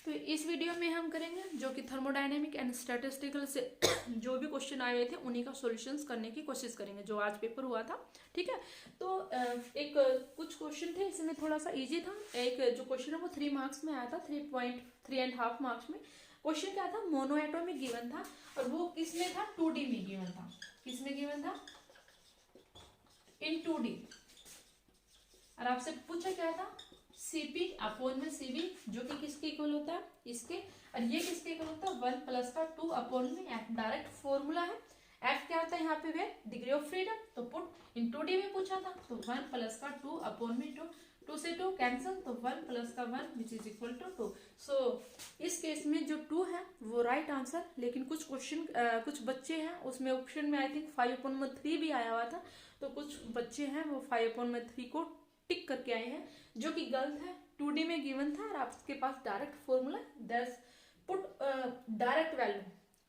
तो इस वीडियो में हम करेंगे जो कि थर्मोडायनेमिक एंड स्टैटिस्टिकल से जो भी क्वेश्चन आए हुए थे उन्हीं का सॉल्यूशंस करने की कोशिश करेंगे जो आज पेपर हुआ था। ठीक है, तो एक कुछ क्वेश्चन थे इसमें थोड़ा सा इजी था। एक जो क्वेश्चन है वो 3 मार्क्स में आया था, 3.5 मार्क्स में। क्वेश्चन क्या था, मोनो एटॉमिक गिवन था और वो किसमें था, 2D में गिवन था। किसमें गिवन था, इन 2D। और आपसे पूछा क्या था, Cp अपॉन में Cv जो कि किसके इक्वल होता है, इसके। और ये किसके इक्वल होता है, 1 प्लस का 2 अपॉन में f। डायरेक्ट फॉर्मूला है। f क्या होता है यहाँ पे, वे डिग्री ऑफ फ्रीडम। तो पुट इन 2D में पूछा था, तो 1 प्लस का 2 अपॉन में 2, 2 से 2 कैंसिल, तो 1 प्लस का 1 विच इज इक्वल टू 2। सो इस केस में जो 2 है वो राइट आंसर। लेकिन कुछ क्वेश्चन कुछ बच्चे हैं उसमें ऑप्शन में आई थिंक 5/3 भी आया हुआ था, तो कुछ बच्चे हैं वो 5/3 को टिक करके आए हैं जो कि गलत है। 2D में गिवन था और आपके पास direct formula, that's put direct value,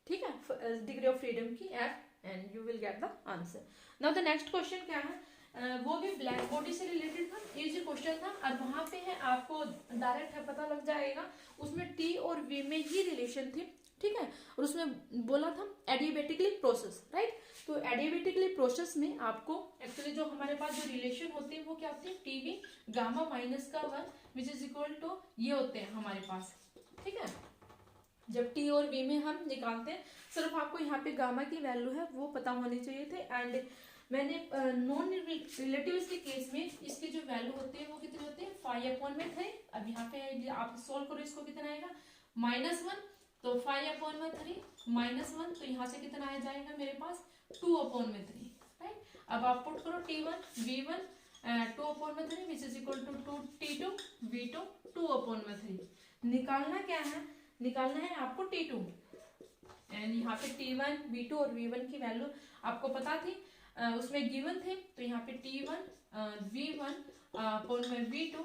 ठीक है, डिग्री ऑफ फ्रीडम की f and you will get the answer. Now the next question क्या है, वो भी ब्लैक बॉडी से रिलेटेड था, इजी क्वेश्चन था और वहां पे है आपको डायरेक्ट है पता लग जाएगा। उसमें T और V में ही रिलेशन थी, ठीक है, और उसमें बोला था एडियाबेटिकली प्रोसेस, राइट। तो एडियाबेटिकली प्रोसेस में आपको एक्चुअली जो हमारे पास जो रिलेशन होती है वो क्या होती है, टीवी गामा माइनस का 1 विच इज इक्वल टू ये होते हैं हमारे पास, ठीक है। जब टी और वी में हम निकालते हैं, सिर्फ आपको यहाँ पे गामा की वैल्यू है वो पता होनी चाहिए थे। एंड मैंने नॉन रिलेटिव्स के केस में इसकी जो वैल्यू होती है वो कितनी होती है, 5/3। अब यहाँ पे आप सोल्व करो, इसको कितना आएगा, -1, तो 5/3 -1, तो यहाँ से कितना आ जाएगा मेरे पास 2/3, राइट। अब आप पुट करो T1 V1 2/3 which is equal to 2T2 V2 2/3। निकालना क्या है, निकालना है आपको T2 एंड यहाँ पे T1 V2 और V1 की वैल्यू आपको पता थी, उसमें गिवन थे। तो यहाँ पे T1 V1 अपॉन में V2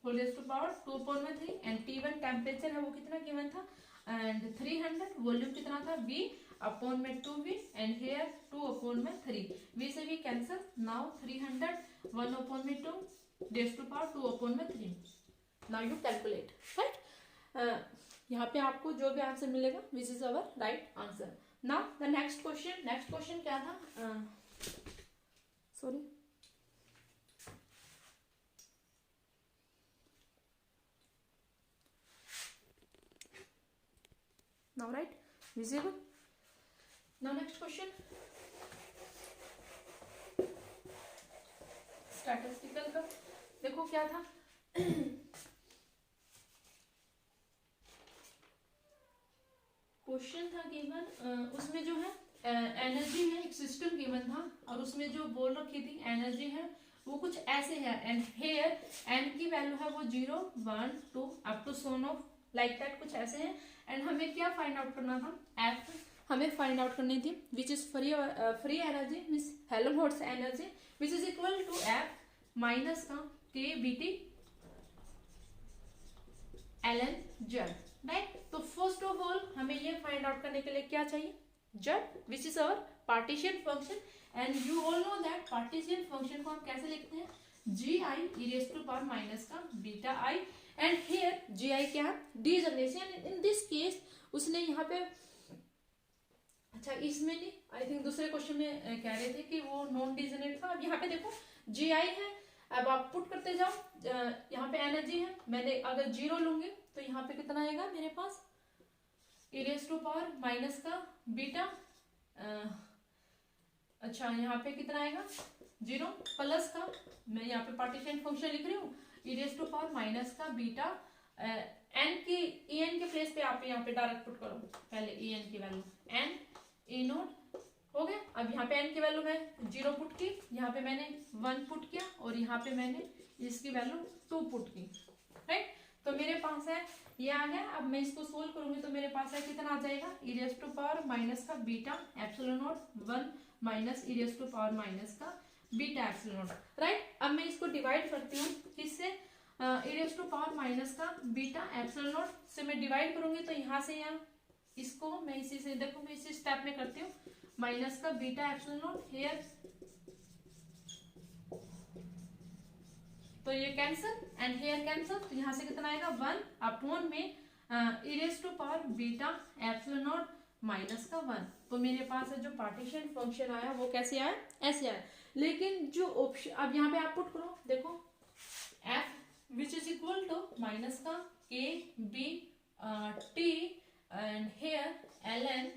whole raise to power 2/3 and T1 temperature है वो कितना गिवन था एंड 300, वॉल्यूम कितना था V अपॉन में 2V एंड हेयर 2/3। V से V cancel, now 300 1/2 raise to power 2/3। Now you calculate, right. यहाँ पे आपको जो भी आंसर मिलेगा which is our right answer. Now the next question क्या था, sorry now right visible. Now next question statistical का, देखो क्या था क्वेश्चन था गिवन, उसमें जो है एनर्जी है, एक सिस्टम गिवन था और उसमें जो बोल रखी थी एनर्जी है वो कुछ ऐसे है एंड हेयर एन की वैल्यू है वो 0 1 2 up to so on of like that, कुछ ऐसे है। एंड हमें क्या फाइंड आउट करना था, एफ हमें फाइंड आउट करनी थी which is free energy means Helmholtz energy which is equal to F minus का K B T L N Z, right. तो फर्स्ट ऑफ ऑल हमें ये फाइंड आउट करने के लिए क्या चाहिए, Z which is our partition function and you all know that partition function को हम कैसे लिखते हैं, G I E raise to power minus का beta I and here G आई क्या है, डीजनरेशन। इन दिस केस उसने यहाँ पे, अच्छा इसमें नहीं, आई थिंक दूसरे क्वेश्चन में कह रहे थे कि वो नॉन डीजनरेट था। अब यहाँ पे देखो जी आई है, अब आप पुट करते जाओ, यहाँ पे एनर्जी है, मैंने अगर 0 लूंगी तो यहाँ पे कितना आएगा मेरे पास, E raise to power minus का बीटा, अच्छा यहाँ पे कितना आएगा 0 प्लस का, मैं यहाँ पे पार्टीशन फंक्शन लिख रही हूँ, E raise to power minus का बीटा एन की ई एन के प्लेस पे आप यहाँ पे डायरेक्ट पुट करो, पहले ई एन की वैल्यू एन ई नोट हो गया। अब यहाँ पे एन की वैल्यू मैं 0 पुट की, यहाँ पे मैंने 1 पुट किया और यहाँ पे मैंने इसकी वैल्यू 2 पुट की, राइट। तो मेरे पास है ये आ गया। अब मैं इसको सोल्व करूंगी तो मेरे पास है कितना आ जाएगा, e raise to power minus का beta epsilon naught 1 minus e raise to power minus का बीटा एप्सिलॉन नॉट, राइट। अब मैं इसको डिवाइड करती हूँ किससे, e raise to power minus का बीटा एप्सिलॉन नॉट से मैं डिवाइड करूंगी तो यहाँ से यहाँ इसको मैं इसी से, देखो मैं इसी स्टेप में करती हूँ, माइनस का बीटा एप्सिलॉन नॉट हेयर, तो ये कैंसिल एंड हेयर कैंसिल, तो यहाँ से कितना आएगा 1 अपॉन में ई raise to power beta epsilon naught minus का 1। तो मेरे पास जो पार्टीशन फंक्शन आया वो कैसे आया, ऐसे आया। लेकिन जो ऑप्शन अब यहाँ पे आप पुट करो, देखो F which is equal to minus का K B T and here L N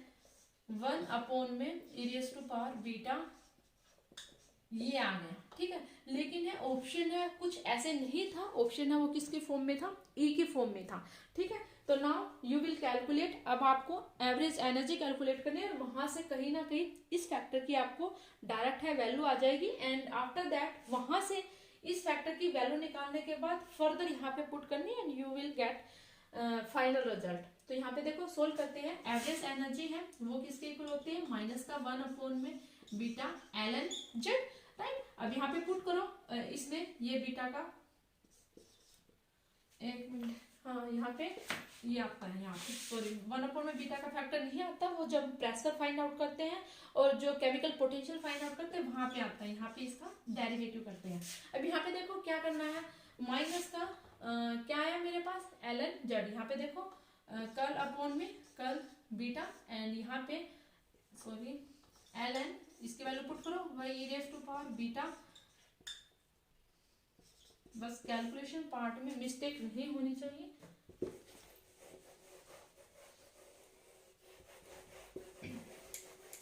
1 upon में ई रेस टू पावर बीटा, ये आ गया, ठीक है। लेकिन है ऑप्शन है कुछ ऐसे नहीं था, ऑप्शन है वो किसके फॉर्म में था, ई के फॉर्म में था, ठीक है। तो नाउ यू विल कैलकुलेट, अब आपको एवरेज एनर्जी कैलकुलेट करनी है और वहां से कहीं ना कहीं इस फैक्टर की आपको डायरेक्ट है वैल्यू आ जाएगी। एंड आफ्टर दैट वहां से इस फैक्टर की वैल्यू निकालने के बाद फर्दर यहाँ पे पुट करनी है and you will gate final result. तो यहाँ पे देखो सोल्व करते हैं। एवरेज एनर्जी है वो किसके इक्वल होती है, माइनस का 1 अपॉन में beta L N Z, right. अब यहाँ पे पुट करो इसमें ये बीटा का, एक मिनट, हाँ यहाँ पे ये आपका है, यहाँ पे सॉरी 1 अपॉन में बीटा का फैक्टर नहीं आता, वो जब प्रेशर फाइंड आउट करते हैं और जो केमिकल पोटेंशियल फाइंड आउट करते हैं वहां पे आता है, यहाँ पे इसका डेरिवेटिव करते हैं। अब यहाँ पे देखो क्या करना है, माइनस का क्या है मेरे पास एल एन जेड, यहाँ पे देखो कर्ल अपॉन में कर्ल बीटा एंड यहाँ पे सॉरी एल एन, इसकी वैल्यू पुट करो वही ई रेस टू पावर बीटा। बस कैलकुलेशन पार्ट में मिस्टेक नहीं होनी चाहिए।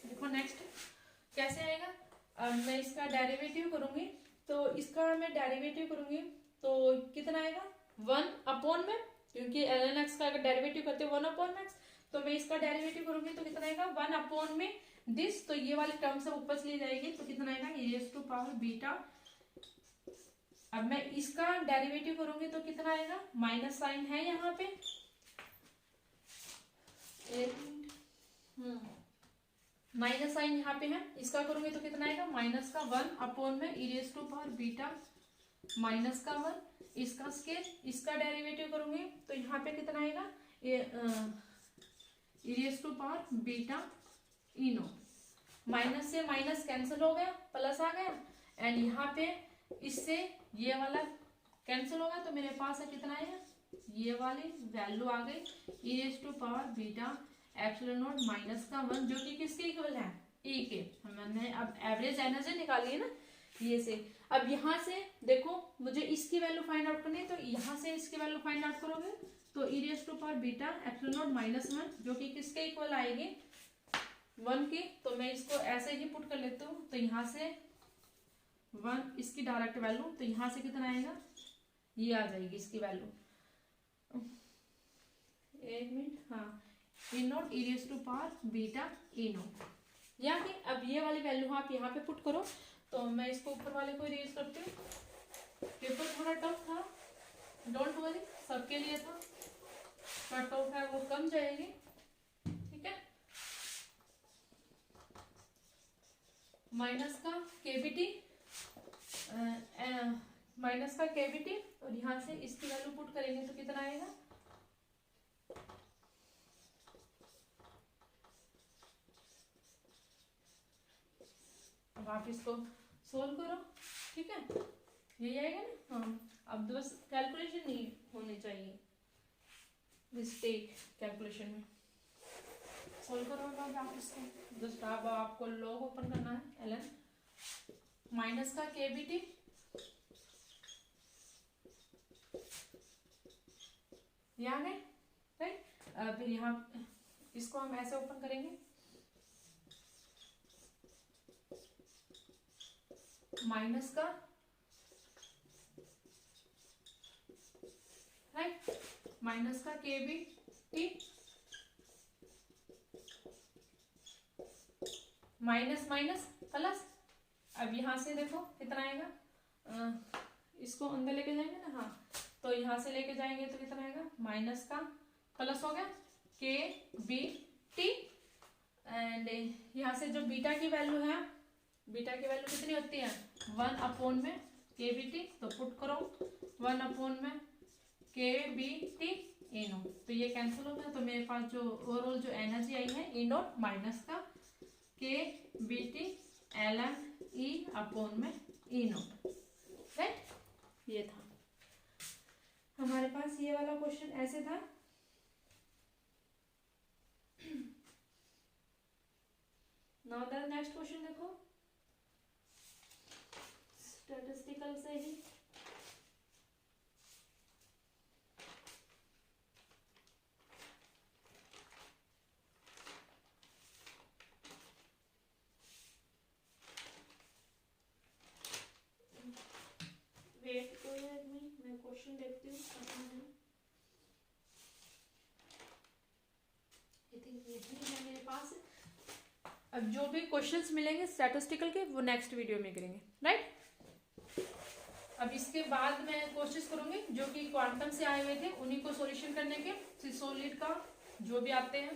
देखो नेक्स्ट कैसे आएगा, अब मैं इसका डेरिवेटिव करूंगी, तो इसका मैं डेरिवेटिव करूंगी तो कितना आएगा 1 अपॉन में, क्योंकि एल एन एक्स का अगर डेरिवेटिव करते हैं 1 अपॉन में एक्स, तो मैं इसका डेरिवेटिव करूंगी तो कितना आएगा 1 अपॉन में दिस, तो ये वाली टर्म से ऊपर चली जाएगी तो कितना आएगा e raise to power beta. अब मैं इसका डेरिवेटिव करूंगी तो कितना आएगा, माइनस साइन है यहाँ पे, माइनस साइन यहाँ पे है, इसका करूंगी तो कितना आएगा माइनस का 1 अपॉन में ई raise to power beta minus का 1, इसका स्केल, इसका डेरिवेटिव करूंगी तो यहाँ पे कितना आएगा e raise to power beta इनो, माइनस से माइनस कैंसिल हो गया, प्लस आ गया एंड यहाँ पे इससे ये वाला कैंसिल होगा तो मेरे पास है कितना आएगा, ये वाली वैल्यू आ गई e raise to power beta epsilon naught minus का 1, जो कि किसके इक्वल है ई के। हमने अब एवरेज एनर्जी निकाली है ना ये से। अब यहाँ से देखो मुझे इसकी वैल्यू फाइंड आउट करनी है, तो यहाँ से इसकी वैल्यू फाइंड आउट करोगे तो e raise to power beta epsilon naught minus 1 जो कि किसके इक्वल आएगी 1 की। तो मैं इसको ऐसे ही पुट कर लेता हूँ, तो यहाँ से 1 इसकी डायरेक्ट वैल्यू, तो यहाँ से कितना आएगा ये आ जाएगी इसकी वैल्यू, एक मिनट, हाँ e naught e raise to power beta e naught, या कि अब ये वाली वैल्यू आप यहाँ पे पुट करो। तो मैं इसको ऊपर वाले को इरेज करती हूँ, पेपर थोड़ा टफ था, डोंट वरी, सबके लिए था, कट ऑफ है वो कम जाएगी, ठीक है। माइनस का केबीटी, माइनस का केबीटी और यहाँ से इसकी वैल्यू पुट करेंगे तो कितना आएगा, अब आप इसको सोल्व करो, ठीक है, यही आएगा ना। हाँ अब बस कैलकुलेशन नहीं होनी चाहिए, मिस्टेक कैलकुलेशन में, सोल्व करो अब आप इसको। जस्ट अब आपको लॉग ओपन करना है एल एन माइनस का केबीटी, यहाँ है राइट। फिर यहाँ इसको हम ऐसे ओपन करेंगे, माइनस का राइट, माइनस का K B T minus minus plus. अब यहाँ से देखो कितना आएगा, इसको अंदर लेके जाएंगे ना, हाँ तो यहाँ से लेके जाएंगे तो कितना आएगा माइनस का प्लस हो गया के बी टी एंड यहाँ से जो बीटा की वैल्यू है, बीटा की वैल्यू कितनी होती है 1 अपॉन में के बी टी, तो पुट करो 1 अपॉन में के बी टी ए नोट, तो ये कैंसिल हो गया। तो मेरे पास जो ओवरऑल जो एनर्जी आई है ए नोट माइनस का K B T L M E upon में ई नोट, राइट। ये था हमारे पास, ये वाला क्वेश्चन ऐसे था। नाउ द नेक्स्ट क्वेश्चन देखो, स्टैटिस्टिकल से ही। वेट कोई आदमी, मैं क्वेश्चन देखती हूँ। आई थिंक यही है मेरे पास। अब जो भी क्वेश्चंस मिलेंगे स्टैटिस्टिकल के वो नेक्स्ट वीडियो में करेंगे, राइट। अब इसके बाद मैं कोशिश करूंगी जो कि क्वांटम से आए हुए थे उन्हीं को सॉल्यूशन करने के, सॉलिड का जो भी आते हैं